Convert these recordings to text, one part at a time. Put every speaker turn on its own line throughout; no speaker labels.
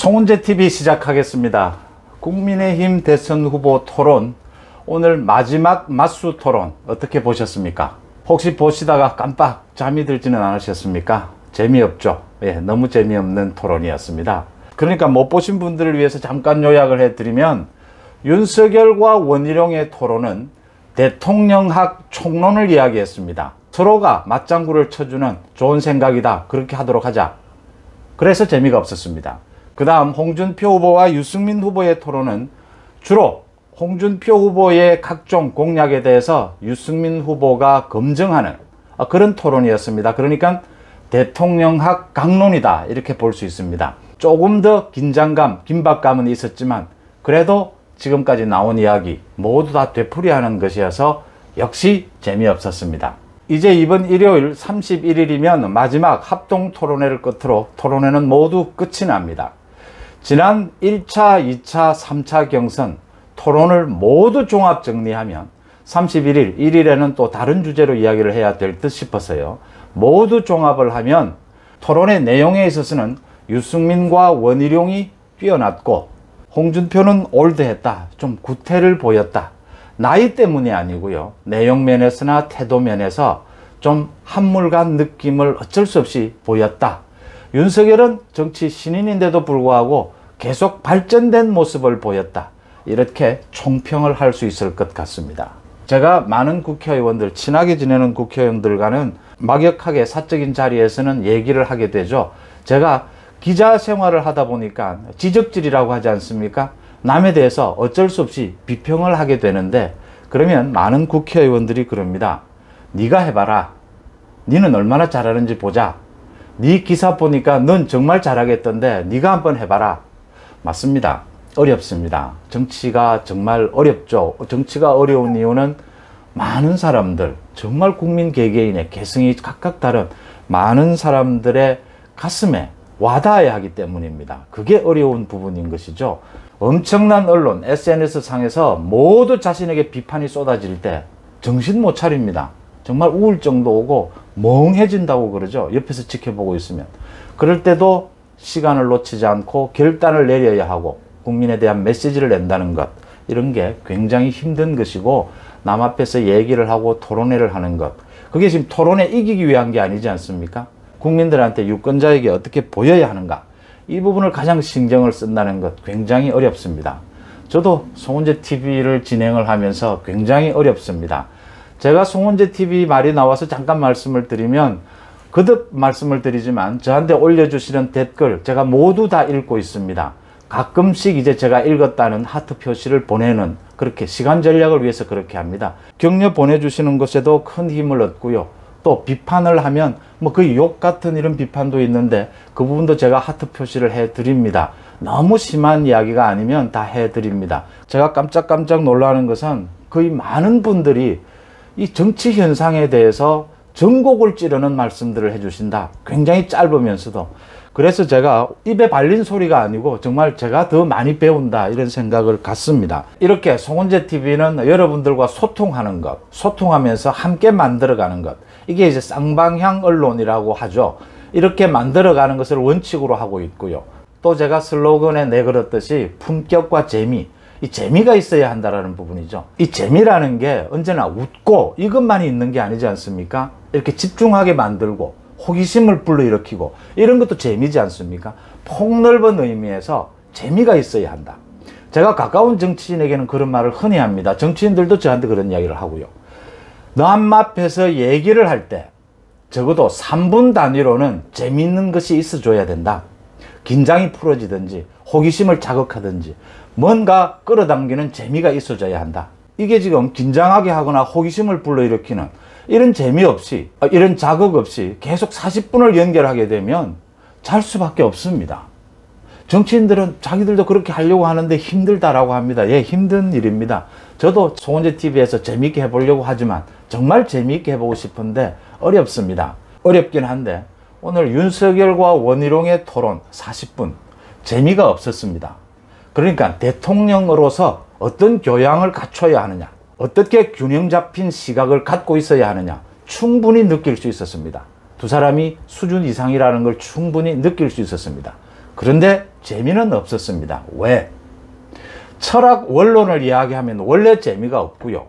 송은재TV 시작하겠습니다. 국민의힘 대선 후보 토론, 오늘 마지막 맞수 토론 어떻게 보셨습니까? 혹시 보시다가 깜빡 잠이 들지는 않으셨습니까? 재미없죠? 예, 너무 재미없는 토론이었습니다. 그러니까 못 보신 분들을 위해서 잠깐 요약을 해드리면, 윤석열과 원희룡의 토론은 대통령학 총론을 이야기했습니다. 서로가 맞장구를 쳐주는 좋은 생각이다, 그렇게 하도록 하자. 그래서 재미가 없었습니다. 그 다음 홍준표 후보와 유승민 후보의 토론은 주로 홍준표 후보의 각종 공약에 대해서 유승민 후보가 검증하는 그런 토론이었습니다. 그러니까 대통령학 강론이다, 이렇게 볼 수 있습니다. 조금 더 긴장감, 긴박감은 있었지만 그래도 지금까지 나온 이야기 모두 다 되풀이하는 것이어서 역시 재미없었습니다. 이제 이번 일요일 31일이면 마지막 합동 토론회를 끝으로 토론회는 모두 끝이 납니다. 지난 1차, 2차, 3차 경선 토론을 모두 종합 정리하면 31일, 1일에는 또 다른 주제로 이야기를 해야 될 듯 싶어서요. 모두 종합을 하면 토론의 내용에 있어서는 유승민과 원희룡이 뛰어났고, 홍준표는 올드했다, 좀 구태를 보였다. 나이 때문이 아니고요, 내용 면에서나 태도 면에서 좀 한물간 느낌을 어쩔 수 없이 보였다. 윤석열은 정치 신인인데도 불구하고 계속 발전된 모습을 보였다. 이렇게 총평을 할 수 있을 것 같습니다. 제가 많은 국회의원들, 친하게 지내는 국회의원들과는 막역하게 사적인 자리에서는 얘기를 하게 되죠. 제가 기자 생활을 하다 보니까 지적질이라고 하지 않습니까? 남에 대해서 어쩔 수 없이 비평을 하게 되는데, 그러면 많은 국회의원들이 그럽니다. 네가 해봐라. 네는 얼마나 잘하는지 보자. 네 기사 보니까 넌 정말 잘하겠던데 네가 한번 해봐라. 맞습니다. 어렵습니다. 정치가 정말 어렵죠. 정치가 어려운 이유는 많은 사람들, 정말 국민 개개인의 개성이 각각 다른 많은 사람들의 가슴에 와닿아야 하기 때문입니다. 그게 어려운 부분인 것이죠. 엄청난 언론, SNS 상에서 모두 자신에게 비판이 쏟아질 때 정신 못 차립니다. 정말 우울증도 오고 멍해진다고 그러죠. 옆에서 지켜보고 있으면. 그럴 때도 시간을 놓치지 않고 결단을 내려야 하고 국민에 대한 메시지를 낸다는 것, 이런 게 굉장히 힘든 것이고, 남 앞에서 얘기를 하고 토론회를 하는 것, 그게 지금 토론에 이기기 위한 게 아니지 않습니까? 국민들한테, 유권자에게 어떻게 보여야 하는가, 이 부분을 가장 신경을 쓴다는 것 굉장히 어렵습니다. 저도 송은재TV를 진행을 하면서 굉장히 어렵습니다. 제가 송은재TV 말이 나와서 잠깐 말씀을 드리면, 거듭 말씀을 드리지만 저한테 올려주시는 댓글 제가 모두 다 읽고 있습니다. 가끔씩 이제 제가 읽었다는 하트 표시를 보내는, 그렇게 시간 전략을 위해서 그렇게 합니다. 격려 보내주시는 것에도 큰 힘을 얻고요. 또 비판을 하면 뭐 거의 욕 같은 이런 비판도 있는데 그 부분도 제가 하트 표시를 해드립니다. 너무 심한 이야기가 아니면 다 해드립니다. 제가 깜짝깜짝 놀라는 것은 거의 많은 분들이 이 정치 현상에 대해서 전곡을 찌르는 말씀들을 해주신다. 굉장히 짧으면서도. 그래서 제가 입에 발린 소리가 아니고 정말 제가 더 많이 배운다, 이런 생각을 갖습니다. 이렇게 송은재TV는 여러분들과 소통하는 것, 소통하면서 함께 만들어가는 것, 이게 이제 쌍방향 언론이라고 하죠. 이렇게 만들어가는 것을 원칙으로 하고 있고요. 또 제가 슬로건에 내걸었듯이 품격과 재미, 이 재미가 있어야 한다라는 부분이죠. 이 재미라는 게 언제나 웃고 이것만이 있는 게 아니지 않습니까? 이렇게 집중하게 만들고 호기심을 불러일으키고 이런 것도 재미지 않습니까? 폭넓은 의미에서 재미가 있어야 한다. 제가 가까운 정치인에게는 그런 말을 흔히 합니다. 정치인들도 저한테 그런 이야기를 하고요. 남 앞에서 얘기를 할 때 적어도 3분 단위로는 재미있는 것이 있어줘야 된다. 긴장이 풀어지든지 호기심을 자극하든지 뭔가 끌어당기는 재미가 있어줘야 한다. 이게 지금 긴장하게 하거나 호기심을 불러일으키는 이런 재미없이, 이런 자극 없이 계속 40분을 연결하게 되면 잘 수밖에 없습니다. 정치인들은 자기들도 그렇게 하려고 하는데 힘들다라고 합니다. 예, 힘든 일입니다. 저도 송은재TV에서 재미있게 해보려고 하지만 정말 재미있게 해보고 싶은데 어렵습니다. 어렵긴 한데 오늘 윤석열과 원희룡의 토론 40분 재미가 없었습니다. 그러니까 대통령으로서 어떤 교양을 갖춰야 하느냐, 어떻게 균형 잡힌 시각을 갖고 있어야 하느냐 충분히 느낄 수 있었습니다. 두 사람이 수준 이상이라는 걸 충분히 느낄 수 있었습니다. 그런데 재미는 없었습니다. 왜? 철학 원론을 이야기하면 원래 재미가 없고요.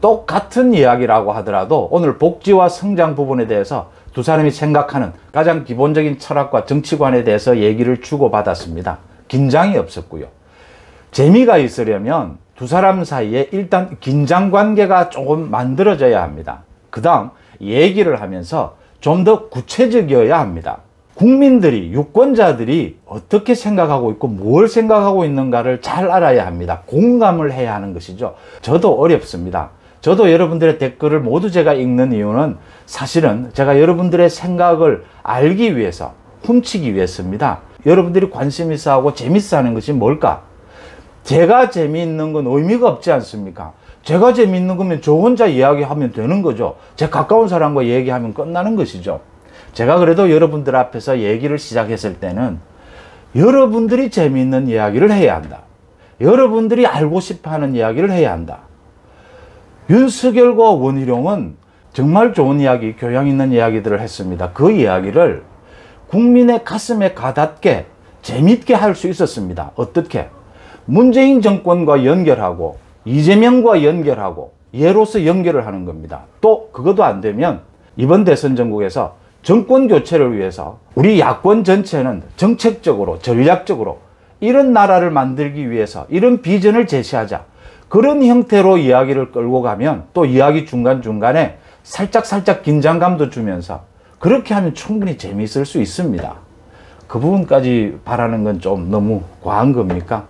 똑같은 이야기라고 하더라도 오늘 복지와 성장 부분에 대해서 두 사람이 생각하는 가장 기본적인 철학과 정치관에 대해서 얘기를 주고받았습니다. 긴장이 없었고요. 재미가 있으려면 두 사람 사이에 일단 긴장관계가 조금 만들어져야 합니다. 그 다음 얘기를 하면서 좀 더 구체적이어야 합니다. 국민들이, 유권자들이 어떻게 생각하고 있고 뭘 생각하고 있는가를 잘 알아야 합니다. 공감을 해야 하는 것이죠. 저도 어렵습니다. 저도 여러분들의 댓글을 모두 제가 읽는 이유는 사실은 제가 여러분들의 생각을 알기 위해서, 훔치기 위해서입니다. 여러분들이 관심 있어 하고 재밌어 하는 것이 뭘까? 제가 재미있는 건 의미가 없지 않습니까? 제가 재미있는 거면 저 혼자 이야기하면 되는 거죠. 제 가까운 사람과 얘기하면 끝나는 것이죠. 제가 그래도 여러분들 앞에서 얘기를 시작했을 때는 여러분들이 재미있는 이야기를 해야 한다. 여러분들이 알고 싶어하는 이야기를 해야 한다. 윤석열과 원희룡은 정말 좋은 이야기, 교양 있는 이야기들을 했습니다. 그 이야기를 국민의 가슴에 가닿게 재밌게 할 수 있었습니다. 어떻게? 문재인 정권과 연결하고 이재명과 연결하고 예로서 연결을 하는 겁니다. 또 그것도 안 되면 이번 대선 전국에서 정권 교체를 위해서 우리 야권 전체는 정책적으로 전략적으로 이런 나라를 만들기 위해서 이런 비전을 제시하자. 그런 형태로 이야기를 끌고 가면 또 이야기 중간중간에 살짝 긴장감도 주면서 그렇게 하면 충분히 재미있을 수 있습니다. 그 부분까지 바라는 건 좀 너무 과한 겁니까?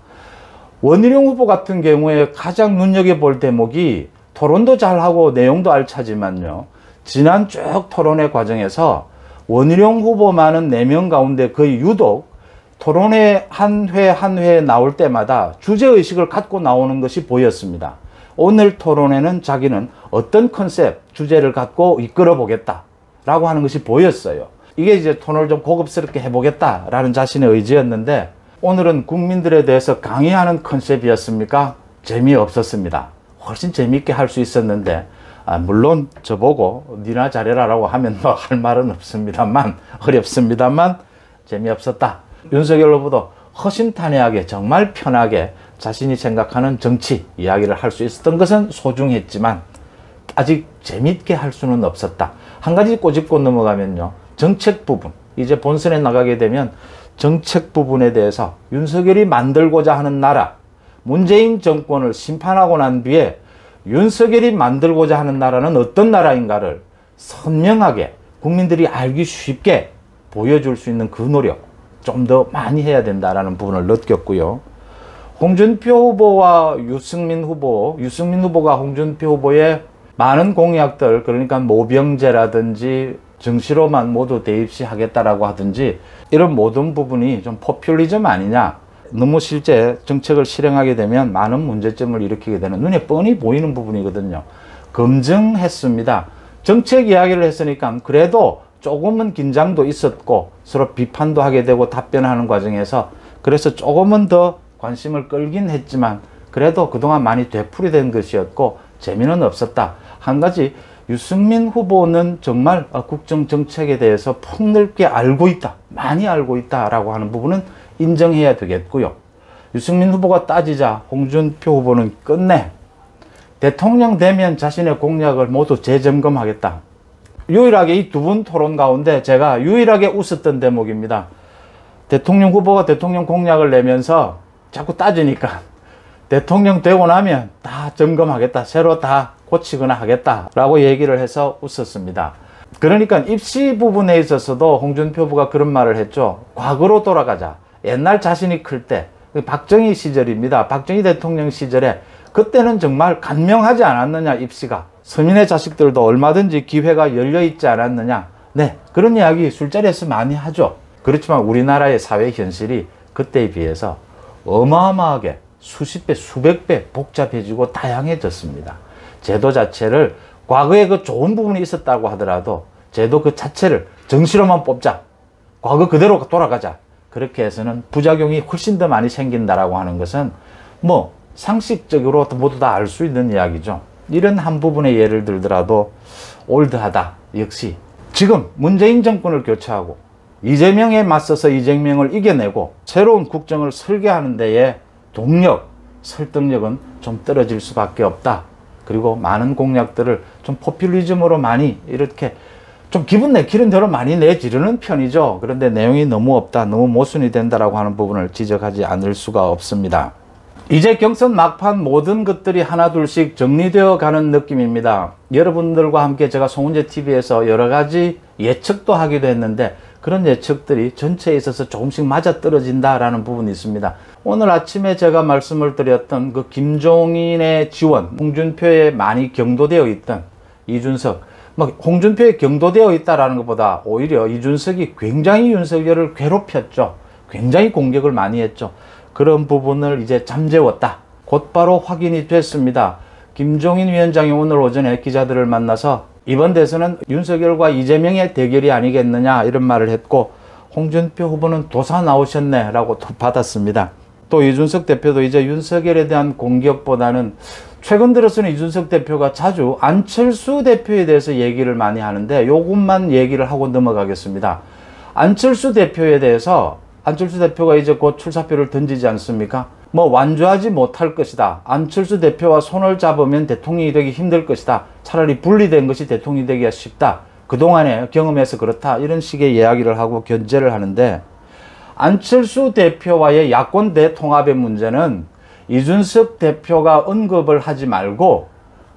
원희룡 후보 같은 경우에 가장 눈여겨볼 대목이 토론도 잘하고 내용도 알차지만요. 지난 쭉 토론회 과정에서 원희룡 후보 많은 4명 가운데 거의 유독 토론회 한 회 나올 때마다 주제의식을 갖고 나오는 것이 보였습니다. 오늘 토론회는 자기는 어떤 컨셉, 주제를 갖고 이끌어 보겠다 라고 하는 것이 보였어요. 이게 이제 톤을 좀 고급스럽게 해보겠다 라는 자신의 의지였는데 오늘은 국민들에 대해서 강의하는 컨셉이었습니까? 재미없었습니다. 훨씬 재미있게 할 수 있었는데 물론 저보고 니나 잘해라 라고 하면 뭐 할 말은 없습니다만 어렵습니다만 재미없었다. 윤석열 후보도 허심탄회하게 정말 편하게 자신이 생각하는 정치 이야기를 할 수 있었던 것은 소중했지만 아직 재미있게 할 수는 없었다. 한 가지 꼬집고 넘어가면요. 정책 부분. 이제 본선에 나가게 되면 정책 부분에 대해서 윤석열이 만들고자 하는 나라, 문재인 정권을 심판하고 난 뒤에 윤석열이 만들고자 하는 나라는 어떤 나라인가를 선명하게 국민들이 알기 쉽게 보여줄 수 있는 그 노력 좀 더 많이 해야 된다라는 부분을 느꼈고요. 홍준표 후보와 유승민 후보가 홍준표 후보의 많은 공약들, 그러니까 모병제라든지 정시로만 모두 대입시 하겠다라고 하든지 이런 모든 부분이 좀 포퓰리즘 아니냐. 너무 실제 정책을 실행하게 되면 많은 문제점을 일으키게 되는 눈에 뻔히 보이는 부분이거든요. 검증했습니다. 정책 이야기를 했으니까 그래도 조금은 긴장도 있었고 서로 비판도 하게 되고 답변하는 과정에서 그래서 조금은 더 관심을 끌긴 했지만 그래도 그동안 많이 되풀이된 것이었고 재미는 없었다. 한 가지 유승민 후보는 정말 국정정책에 대해서 폭넓게 알고 있다. 많이 알고 있다라고 하는 부분은 인정해야 되겠고요. 유승민 후보가 따지자 홍준표 후보는 끝내 대통령 되면 자신의 공약을 모두 재점검하겠다. 유일하게 이 두 분 토론 가운데 제가 유일하게 웃었던 대목입니다. 대통령 후보가 대통령 공약을 내면서 자꾸 따지니까 대통령 되고 나면 다 점검하겠다. 새로 다 고치거나 하겠다라고 얘기를 해서 웃었습니다. 그러니까 입시 부분에 있어서도 홍준표 후보가 그런 말을 했죠. 과거로 돌아가자. 옛날 자신이 클 때, 박정희 시절입니다. 박정희 대통령 시절에 그때는 정말 간명하지 않았느냐, 입시가. 서민의 자식들도 얼마든지 기회가 열려있지 않았느냐. 네, 그런 이야기 술자리에서 많이 하죠. 그렇지만 우리나라의 사회 현실이 그때에 비해서 어마어마하게 수십 배, 수백 배 복잡해지고 다양해졌습니다. 제도 자체를 과거에 그 좋은 부분이 있었다고 하더라도 제도 그 자체를 정시로만 뽑자. 과거 그대로 돌아가자. 그렇게 해서는 부작용이 훨씬 더 많이 생긴다라고 하는 것은 뭐 상식적으로 모두 다 알 수 있는 이야기죠. 이런 한 부분의 예를 들더라도 올드하다. 역시 지금 문재인 정권을 교체하고 이재명에 맞서서 이재명을 이겨내고 새로운 국정을 설계하는 데에 동력, 설득력은 좀 떨어질 수밖에 없다. 그리고 많은 공약들을 좀 포퓰리즘으로 많이 이렇게 좀 기분 내키는 대로 많이 내지르는 편이죠. 그런데 내용이 너무 없다, 너무 모순이 된다라고 하는 부분을 지적하지 않을 수가 없습니다. 이제 경선 막판 모든 것들이 하나둘씩 정리되어 가는 느낌입니다. 여러분들과 함께 제가 송은재TV에서 여러 가지 예측도 하기도 했는데 그런 예측들이 전체에 있어서 조금씩 맞아떨어진다라는 부분이 있습니다. 오늘 아침에 제가 말씀을 드렸던 그 김종인의 지원, 홍준표에 많이 경도되어 있던 이준석, 홍준표에 경도되어 있다라는 것보다 오히려 이준석이 굉장히 윤석열을 괴롭혔죠. 굉장히 공격을 많이 했죠. 그런 부분을 이제 잠재웠다. 곧바로 확인이 됐습니다. 김종인 위원장이 오늘 오전에 기자들을 만나서 이번 대선은 윤석열과 이재명의 대결이 아니겠느냐 이런 말을 했고 홍준표 후보는 도사 나오셨네 라고 또 받았습니다. 또 이준석 대표도 이제 윤석열에 대한 공격보다는 최근 들어서는 이준석 대표가 자주 안철수 대표에 대해서 얘기를 많이 하는데 요것만 얘기를 하고 넘어가겠습니다. 안철수 대표에 대해서 안철수 대표가 이제 곧 출사표를 던지지 않습니까? 완주하지 못할 것이다. 안철수 대표와 손을 잡으면 대통령이 되기 힘들 것이다. 차라리 분리된 것이 대통령이 되기가 쉽다. 그동안에 경험해서 그렇다. 이런 식의 이야기를 하고 견제를 하는데 안철수 대표와의 야권 대통합의 문제는 이준석 대표가 언급을 하지 말고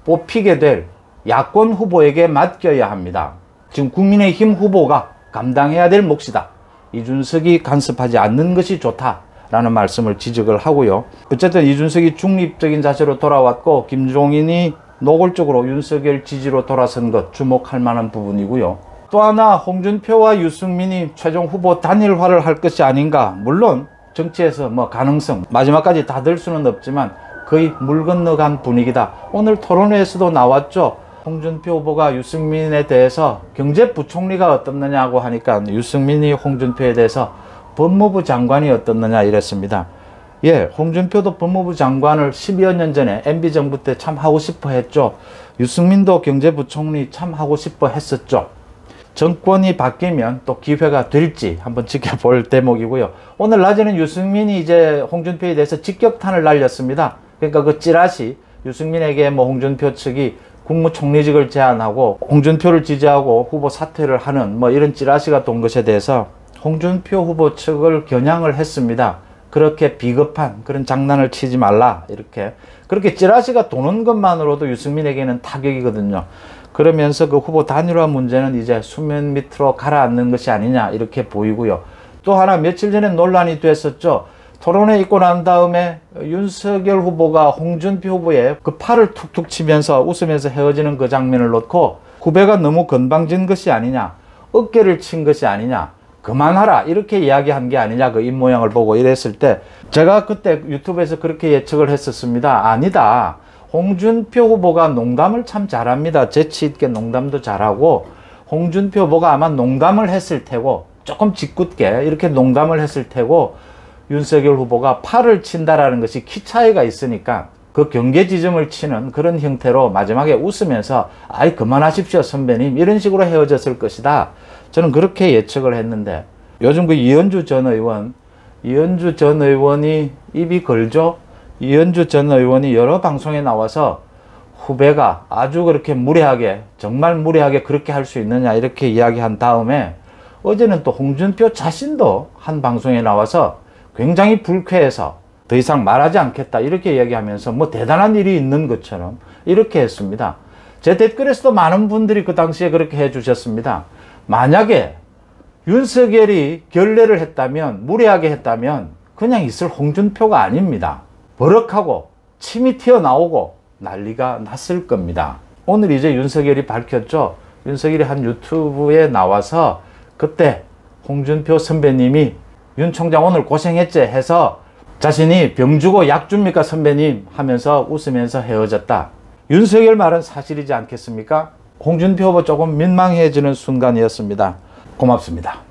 뽑히게 될 야권 후보에게 맡겨야 합니다. 지금 국민의힘 후보가 감당해야 될 몫이다. 이준석이 간섭하지 않는 것이 좋다라는 말씀을 지적을 하고요. 어쨌든 이준석이 중립적인 자세로 돌아왔고 김종인이 노골적으로 윤석열 지지로 돌아선 것 주목할 만한 부분이고요. 또 하나 홍준표와 유승민이 최종 후보 단일화를 할 것이 아닌가. 물론 정치에서 가능성 마지막까지 다 될 수는 없지만 거의 물 건너간 분위기다. 오늘 토론회에서도 나왔죠. 홍준표 후보가 유승민에 대해서 경제부총리가 어떻느냐고 하니까 유승민이 홍준표에 대해서 법무부 장관이 어떻느냐 이랬습니다. 예, 홍준표도 법무부 장관을 10여 년 전에 MB정부 때 참 하고 싶어 했죠. 유승민도 경제부총리 참 하고 싶어 했었죠. 정권이 바뀌면 또 기회가 될지 한번 지켜볼 대목이고요. 오늘 낮에는 유승민이 이제 홍준표에 대해서 직격탄을 날렸습니다. 그러니까 그 찌라시 유승민에게 홍준표 측이 국무총리직을 제안하고 홍준표를 지지하고 후보 사퇴를 하는 이런 찌라시가 돈 것에 대해서 홍준표 후보 측을 겨냥을 했습니다. 그렇게 비겁한 그런 장난을 치지 말라. 그렇게 찌라시가 도는 것만으로도 유승민에게는 타격이거든요. 그러면서 그 후보 단일화 문제는 이제 수면 밑으로 가라앉는 것이 아니냐 이렇게 보이고요. 또 하나 며칠 전에 논란이 됐었죠. 토론회 있고 난 다음에 윤석열 후보가 홍준표 후보의 그 팔을 툭툭 치면서 웃으면서 헤어지는 그 장면을 놓고 후배가 너무 건방진 것이 아니냐, 어깨를 친 것이 아니냐, 그만하라 이렇게 이야기한 게 아니냐 그 입모양을 보고 이랬을 때 제가 그때 유튜브에서 그렇게 예측을 했었습니다. 아니다. 홍준표 후보가 농담을 참 잘합니다. 재치있게 농담도 잘하고 홍준표 후보가 아마 농담을 했을 테고 조금 짓궂게 이렇게 농담을 했을 테고 윤석열 후보가 팔을 친다라는 것이 키 차이가 있으니까 그 경계 지점을 치는 그런 형태로 마지막에 웃으면서 아이 그만하십시오 선배님 이런 식으로 헤어졌을 것이다. 저는 그렇게 예측을 했는데 요즘 그 이현주 전 의원이 입이 걸죠. 이현주 전 의원이 여러 방송에 나와서 후배가 아주 그렇게 무례하게 정말 무례하게 그렇게 할 수 있느냐 이렇게 이야기한 다음에 어제는 또 홍준표 자신도 한 방송에 나와서 굉장히 불쾌해서 더 이상 말하지 않겠다 이렇게 이야기하면서 대단한 일이 있는 것처럼 이렇게 했습니다. 제 댓글에서도 많은 분들이 그 당시에 그렇게 해주셨습니다. 만약에 윤석열이 결례를 했다면 무례하게 했다면 그냥 있을 홍준표가 아닙니다. 버럭하고 침이 튀어나오고 난리가 났을 겁니다. 오늘 이제 윤석열이 밝혔죠. 윤석열이 한 유튜브에 나와서 그때 홍준표 선배님이 윤 총장 오늘 고생했지 해서 자신이 병 주고 약 줍니까 선배님 하면서 웃으면서 헤어졌다. 윤석열 말은 사실이지 않겠습니까? 홍준표 후보 조금 민망해지는 순간이었습니다. 고맙습니다.